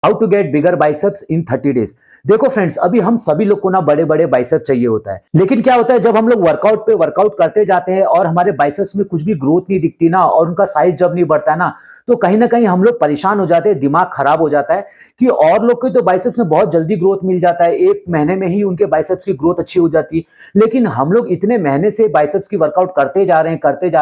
How to get bigger biceps in 30 days. देखो friends, अभी हम सभी लोग को ना बड़े बड़े बाइसेप्स चाहिए होता है, लेकिन क्या होता है जब हम लोग वर्कआउट पे वर्कआउट करते जाते हैं और हमारे बाइसेप्स में कुछ भी ग्रोथ नहीं दिखती ना, और उनका साइज जब नहीं बढ़ता ना, तो कहीं ना कहीं हम लोग परेशान हो जाते हैं, दिमाग खराब हो जाता है कि और लोग के तो बाइसेप्स में बहुत जल्दी ग्रोथ मिल जाता है, 1 महीने में ही उनके बाइसेप्स की ग्रोथ अच्छी हो जाती है। लेकिन हम लोग इतने महीने से बाइसेप्स की वर्कआउट करते जा रहे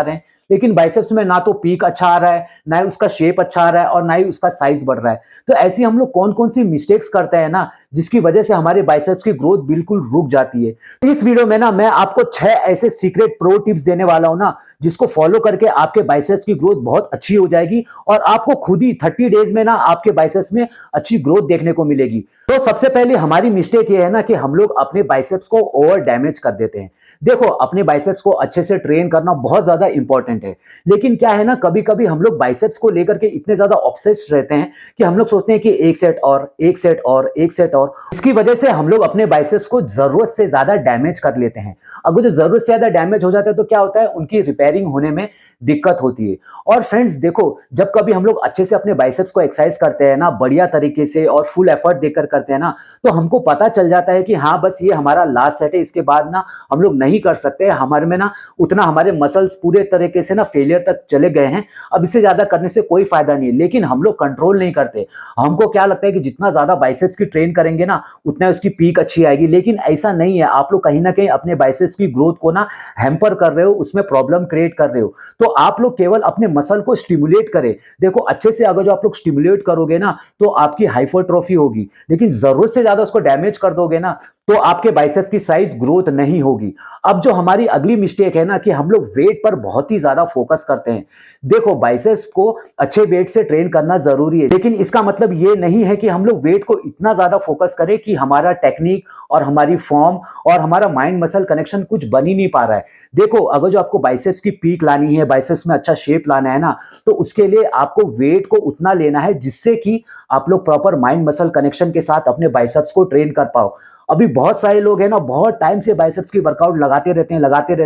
हैं, लेकिन बाइसेप्स में ना तो पीक अच्छा आ रहा है, ना ही उसका शेप अच्छा आ रहा है, और ना ही उसका साइज बढ़ रहा है। तो ऐसी हम लोग कौन कौन सी मिस्टेक्स करते हैं ना, जिसकी वजह से हमारे बाइसेप्स की ग्रोथ बिल्कुल रुक जाती है। इस वीडियो में ना मैं आपको 6 ऐसे सीक्रेट प्रो टिप्स देने वाला हूं ना, जिसको फॉलो करके आपके बाइसेप्स की ग्रोथ बहुत अच्छी हो जाएगी, और आपको खुद ही 30 डेज में ना आपके बाइसेप्स में अच्छी ग्रोथ देखने को मिलेगी। तो सबसे पहले हमारी मिस्टेक ये है ना कि हम लोग अपने बाइसेप्स को ओवर डैमेज कर देते हैं। देखो, अपने बाइसेप्स को अच्छे से ट्रेन करना बहुत ज्यादा इंपॉर्टेंट है, लेकिन क्या है ना, कभी कभी हम लोग बाइसेप्स को लेकर के इतने ज्यादा ऑब्सेस्ड रहते हैं कि हम लोग सोचते हैं कि एक सेट और एक सेट और एक सेट और। इसकी वजह से हम लोग अपने बाइसेप्स को जरूरत से ज्यादा डैमेज कर लेते हैं। अगर जो जरूरत से ज्यादा डैमेज हो जाता है तो क्या होता है, उनकी रिपेयरिंग होने में दिक्कत होती है। और फ्रेंड्स देखो, जब कभी हम लोग अच्छे से अपने बाइसेप्स को एक्सरसाइज करते हैं ना, बढ़िया तरीके से और फुल एफर्ट देकर करते हैं ना, तो हमको पता चल जाता है कि हाँ बस ये हमारा लास्ट सेट है, इसके बाद ना हम लोग नहीं कर सकते, हमारे में ना उतना हमारे मसल्स पूरे तरीके से ना फेलियर तक चले गए हैं, अब इससे ज्यादा करने से कोई फायदा नहीं है। लेकिन हम लोग कंट्रोल नहीं करते। हमको क्या लगता है कि जितना ज्यादा बाइसेप्स की ट्रेन करेंगे ना, उतना उसकी पीक अच्छी आएगी, लेकिन ऐसा नहीं है। आप लोग कहीं ना कहीं अपने बाइसेप्स की ग्रोथ को ना हैम्पर कर रहे हो, उसमें प्रॉब्लम क्रिएट कर रहे हो। तो आप लोग केवल अपने मसल को स्टिमुलेट करें। देखो, अच्छे से अगर जो आप लोग स्टिमुलेट करोगे ना, तो आपकी हाइपरट्रॉफी होगी, लेकिन जरूरत से ज्यादा उसको डैमेज कर दोगे ना, तो आपके बाइसेप्स की साइज ग्रोथ नहीं होगी। अब जो हमारी अगली मिस्टेक है ना कि हम लोग वेट पर बहुत ही ज्यादा फोकस करते हैं। देखो, बाइसेप्स को अच्छे वेट से ट्रेन करना जरूरी है, लेकिन इसका मतलब ये नहीं है कि हम लोग वेट को इतना ज्यादा फोकस करें कि हमारा टेक्निक और हमारी फॉर्म और हमारा माइंड मसल कनेक्शन कुछ बन ही नहीं पा रहा है। देखो, अगर जो आपको बाइसेप्स की पीक लानी है, बाइसेप्स में अच्छा शेप लाना है ना, तो उसके लिए आपको वेट को उतना लेना है जिससे कि आप लोग प्रॉपर माइंड मसल कनेक्शन के साथ अपने बाइसेप्स को ट्रेन कर पाओ। अभी बहुत सारे लोग हैं ना, बहुत टाइम से बाइसेप्स की वर्कआउट लगाते रहते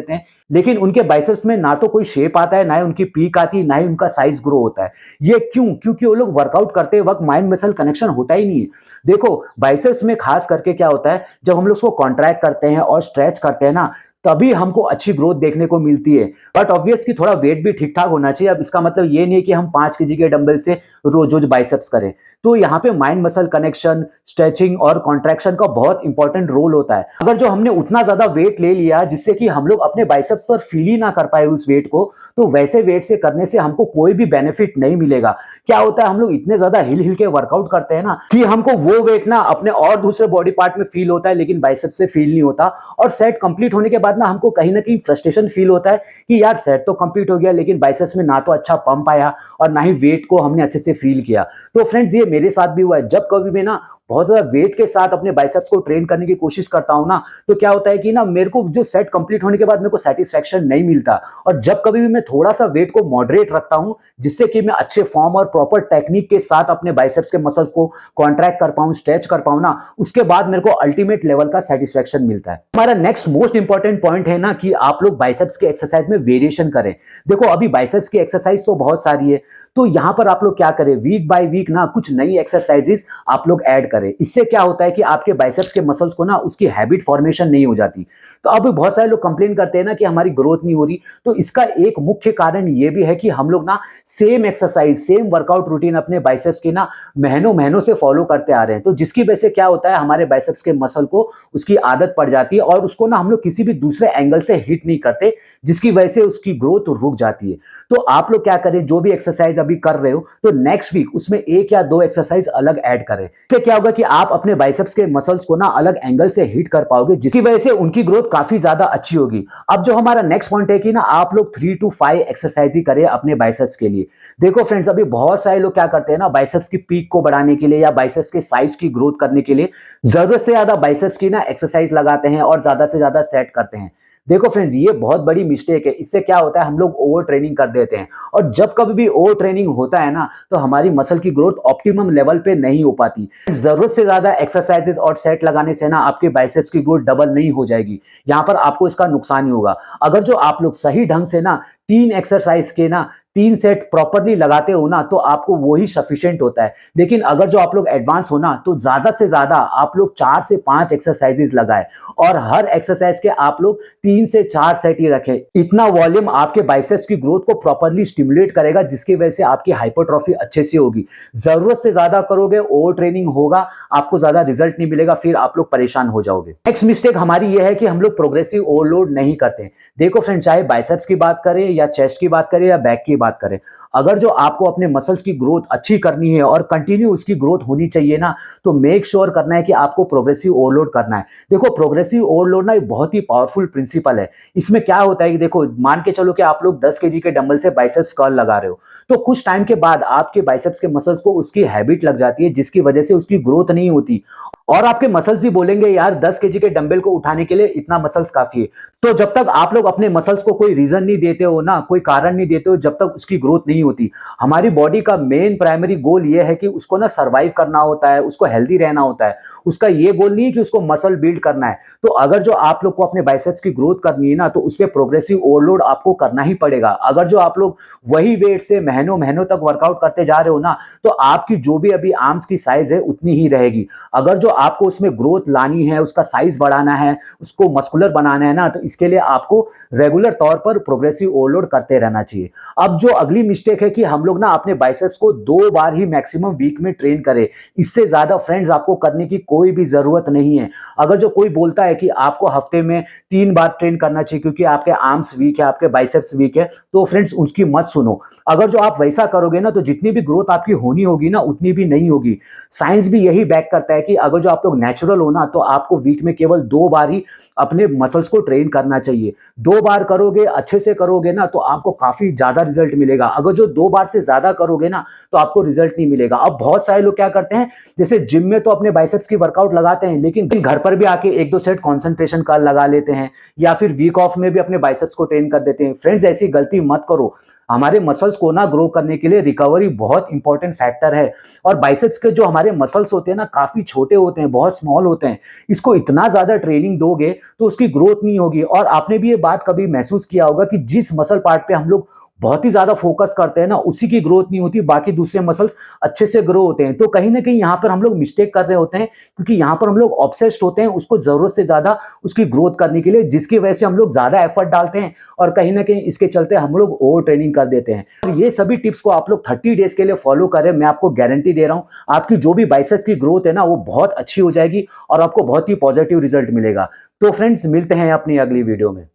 हैं, लेकिन उनके बाइसेप्स में ना तो कोई शेप आता है, ना ही उनकी पीक आती है, ना ही उनका साइज ग्रो होता है। ये क्यों? क्योंकि वो लोग वर्कआउट करते वक्त माइंड मसल कनेक्शन होता ही नहीं है। देखो, बाइसेप्स में खास करके क्या होता है, जब हम लोग उसको कॉन्ट्रैक्ट करते हैं और स्ट्रेच करते हैं ना, तभी हमको अच्छी ग्रोथ देखने को मिलती है। बट ऑब्वियस कि थोड़ा वेट भी ठीक ठाक होना चाहिए। अब इसका मतलब ये नहीं है कि हम 5 केजी के डंबल से रोज रोज बाइसेप्स करें। तो यहाँ पे माइंड मसल कनेक्शन, स्ट्रेचिंग और कॉन्ट्रैक्शन का बहुत इंपॉर्टेंट रोल होता है। अगर जो हमने उतना ज्यादा वेट ले लिया जिससे कि हम लोग अपने बाइसेप्स पर फील ही ना कर पाए उस वेट को, तो वैसे वेट से करने से हमको कोई भी बेनिफिट नहीं मिलेगा। क्या होता है, हम लोग इतने ज्यादा हिल हिल के वर्कआउट करते हैं ना कि हमको वो वेट ना अपने और दूसरे बॉडी पार्ट में फील होता है, लेकिन बाइसेप्स से फील नहीं होता। और सेट कंप्लीट होने के बाद ना हमको कहीं ना कहीं फ्रस्ट्रेशन फील होता है कि यार सेट तो कंप्लीट हो गया, लेकिन बाइसेप्स में ना तो अच्छा पंप आया और ना ही वेट को हमने अच्छे से फील किया। तो फ्रेंड्स, ये मेरे साथ भी हुआ है। जब कभी मैं ना बहुत ज्यादा वेट के साथ अपने बाइसेप्स को ट्रेन करने की कोशिश करता हूं ना, तो क्या होता है कि ना मेरे को जो सेट कंप्लीट होने के बाद मेरे को सेटिस्फैक्शन नहीं मिलता। और जब कभी भी मैं थोड़ा सा वेट को मॉडरेट रखता हूं, जिससे कि मैं अच्छे फॉर्म और प्रॉपर टेक्निक के साथ अपने बाइसेप्स के मसल्स को कॉन्ट्रैक्ट कर पाऊं, स्ट्रेच कर पाऊं ना, उसके बाद मेरे को अल्टीमेट लेवल का सेटिस्फैक्शन मिलता है। हमारा नेक्स्ट मोस्ट इंपॉर्टेंट पॉइंट है ना कि आप लोग बाइसेप्स के एक्सरसाइज में वेरिएशन करें। देखो, अभी बाइसेप्स की एक्सरसाइज तो बहुत सारी है, तो यहां पर आप लोग क्या करें, वीक बाय वीक ना कुछ नई एक्सरसाइजेस आप लोग ऐड करें। इससे क्या होता है कि आपके बाइसेप्स के मसल्स को ना उसकी हैबिट फॉर्मेशन नहीं हो जाती। तो अब बहुत सारे लोग कंप्लेन करते हैं ना कि हमारी ग्रोथ नहीं हो रही। तो इसका एक मुख्य कारण ये भी है कि हम लोग ना same exercise, same workout routine अपने बाइसेप्स की ना महीनों महीनों से फॉलो करते आ रहे हैं। तो जिसकी वजह से क्या होता है, हमारे बाइसेप्स के मसल को उसकी आदत पड़ जाती है, और उसको ना हम लोग किसी भी दूसरे एंगल से हिट नहीं करते, जिसकी वजह से उसकी ग्रोथ रुक जाती है। तो आप लोग क्या करें, जो भी एक्सरसाइज अभी कर रहे हो, तो नेक्स्ट वीक उसमें 1 या 2 एक्सरसाइज अलग ऐड करें। इससे क्या होगा कि आप अपने बाइसेप्स के मसल्स को ना अलग एंगल से हिट कर पाओगे, जिसकी वजह से उनकी ग्रोथ काफी ज्यादा अच्छी होगी। अब जो हमारा नेक्स्ट पॉइंट है कि ना आप लोग 3 to 5 एक्सरसाइज ही करें अपने बाइसेप्स के लिए। देखो फ्रेंड्स, अभी बहुत सारे लोग क्या करते हैं ना, बाइसेप्स की पीक को बढ़ाने के लिए या बाइसेप्स के साइज की ग्रोथ करने के लिए जरूरत से ज्यादा बाइसेप्स की ना एक्सरसाइज लगाते हैं और ज्यादा से ज्यादा सेट करते हैं। देखो फ्रेंड्स, ये बहुत बड़ी मिस्टेक है। इससे क्या होता है, हम लोग ओवर ट्रेनिंग कर देते हैं, और जब कभी भी ओवर ट्रेनिंग होता है ना, तो हमारी मसल की ग्रोथ ऑप्टिमम लेवल पे नहीं हो पाती। जरूरत से ज्यादा एक्सरसाइजेस और सेट लगाने से ना आपके बाइसेप्स की ग्रोथ डबल नहीं हो जाएगी, यहां पर आपको इसका नुकसान ही होगा। अगर जो आप लोग सही ढंग से ना 3 एक्सरसाइज के ना 3 सेट प्रॉपरली लगाते हो ना, तो आपको वही सफिशिएंट होता है। लेकिन अगर जो आप लोग एडवांस हो ना, तो ज्यादा से ज्यादा आप लोग 4 से 5 एक्सरसाइजेस लगाए और हर एक्सरसाइज के आप लोग 3 से 4 सेट ही रखें। इतना वॉल्यूम आपके बाइसेप्स की ग्रोथ को प्रॉपरली स्टिमुलेट करेगा, जिसकी वजह से आपकी हाइपरट्रॉफी अच्छे से होगी। जरूरत से ज्यादा करोगे, ओवर ट्रेनिंग होगा, आपको ज्यादा रिजल्ट नहीं मिलेगा, फिर आप लोग परेशान हो जाओगे। नेक्स्ट मिस्टेक हमारी यह है कि हम लोग प्रोग्रेसिव ओवरलोड नहीं करते। देखो फ्रेंड, चाहे बाइसेप्स की बात करें या चेस्ट की बात करें या बैक की बात करें, अगर जो आपको अपने मसल्स की ग्रोथ अच्छी करनी है और कंटिन्यू उसकी ग्रोथ होनी चाहिए ना, तो मेक श्योर करना है कि आपको प्रोग्रेसिव ओवरलोड करना है। देखो, प्रोग्रेसिव ओवरलोड ना एक बहुत ही पावरफुल प्रिंसिपल है। इसमें क्या होता है कि देखो, मान के चलो कि आप लोग 10 केजी के डंबल से बाइसेप्स कर्ल लगा रहे हो, तो कुछ टाइम के बाद आपके बाइसेप्स के मसल्स को उसकी हैबिट लग जाती है, जिसकी वजह से उसकी ग्रोथ नहीं होती और आपके मसल्स भी बोलेंगे यार 10 केजी के डंबल को उठाने के लिए इतना मसल्स काफी है। तो जब तक आप लोग अपने मसल्स को कोई रीजन नहीं देते हो ना, कोई कारण नहीं देते हो, जब तक उसकी ग्रोथ नहीं होती। हमारी बॉडी का मेन प्राइमरी गोल ये है कि उसको ना सर्वाइव करना होता है, उसको हेल्दी रहना होता है। उसका ये गोल नहीं है कि उसको मसल बिल्ड करना है। तो अगर जो आप लोग को अपने बाइसेप्स की ग्रोथ करनी है ना, तो उस पर प्रोग्रेसिव ओवरलोड आपको करना ही पड़ेगा। अगर जो आप लोग वही वेट से महीनों महीनों तक वर्कआउट करते जा रहे हो ना, तो आपकी जो भी अभी आर्म्स की साइज है उतनी ही रहेगी। अगर जो आपको उसमें ग्रोथ लानी है, उसका साइज बढ़ाना है, उसको मस्कुलर बनाना है ना, तो इसके लिए आपको रेगुलर तौर पर प्रोग्रेसिव ओवरलोड करते रहना चाहिए। अब जो अगली मिस्टेक है कि हम लोग ना अपने बाइसेप्स को 2 बार ही मैक्सिमम वीक में ट्रेन करें। इससे ज्यादा फ्रेंड्स आपको करने की कोई भी जरूरत नहीं है। अगर जो कोई बोलता है कि आपको हफ्ते में 3 बार ट्रेन करना चाहिए क्योंकि आपके आर्म्स वीक है, आपके बाइसेप्स वीक है, तो फ्रेंड्स उसकी मत सुनो। अगर जो आप वैसा करोगे ना, तो जितनी भी ग्रोथ आपकी होनी होगी ना, उतनी भी नहीं होगी। साइंस भी यही बैक करता है कि अगर जो आप लोग नेचुरल हो ना, तो आपको वीक में केवल 2 बार ही अपने मसल्स को ट्रेन करना चाहिए। 2 बार करोगे, अच्छे से करोगे ना, तो आपको काफी ज्यादा रिजल्ट मिलेगा। अगर जो 2 बार से ज्यादा करोगे ना, तो आपको रिजल्ट नहीं मिलेगा। अब बहुत सारे लोग क्या करते हैं, जैसे जिम में तो अपने बाइसेप्स की वर्कआउट लगाते हैं, लेकिन घर पर भी आके 1-2 सेट कॉन्सेंट्रेशन कर्ल लगा लेते हैं, या फिर वीक ऑफ में भी अपने बाइसेप्स को ट्रेन कर देते हैं। फ्रेंड्स, ऐसी गलती मत करो। हमारे मसल्स को ना ग्रो करने के लिए रिकवरी बहुत इंपॉर्टेंट फैक्टर है। और बाइसेप्स के जो हमारे मसल्स होते हैं ना, काफी छोटे होते हैं, बहुत स्मॉल होते हैं। इसको इतना ज्यादा ट्रेनिंग दोगे तो उसकी ग्रोथ नहीं होगी। और आपने भी ये बात कभी महसूस किया होगा कि जिस मसल पार्ट पे हम लोग बहुत ही ज्यादा फोकस करते हैं ना, उसी की ग्रोथ नहीं होती, बाकी दूसरे मसल्स अच्छे से ग्रो होते हैं। तो कहीं ना कहीं यहाँ पर हम लोग मिस्टेक कर रहे होते हैं, क्योंकि यहाँ पर हम लोग ऑब्सेस्ड होते हैं उसको जरूरत से ज्यादा उसकी ग्रोथ करने के लिए, जिसकी वजह से हम लोग ज्यादा एफर्ट डालते हैं और कहीं ना कहीं इसके चलते हम लोग ओवर ट्रेनिंग कर देते हैं। और ये सभी टिप्स को आप लोग 30 डेज के लिए फॉलो करें, मैं आपको गारंटी दे रहा हूं, आपकी जो भी बाइसेप्स की ग्रोथ है ना, वो बहुत अच्छी हो जाएगी और आपको बहुत ही पॉजिटिव रिजल्ट मिलेगा। तो फ्रेंड्स, मिलते हैं अपनी अगली वीडियो में।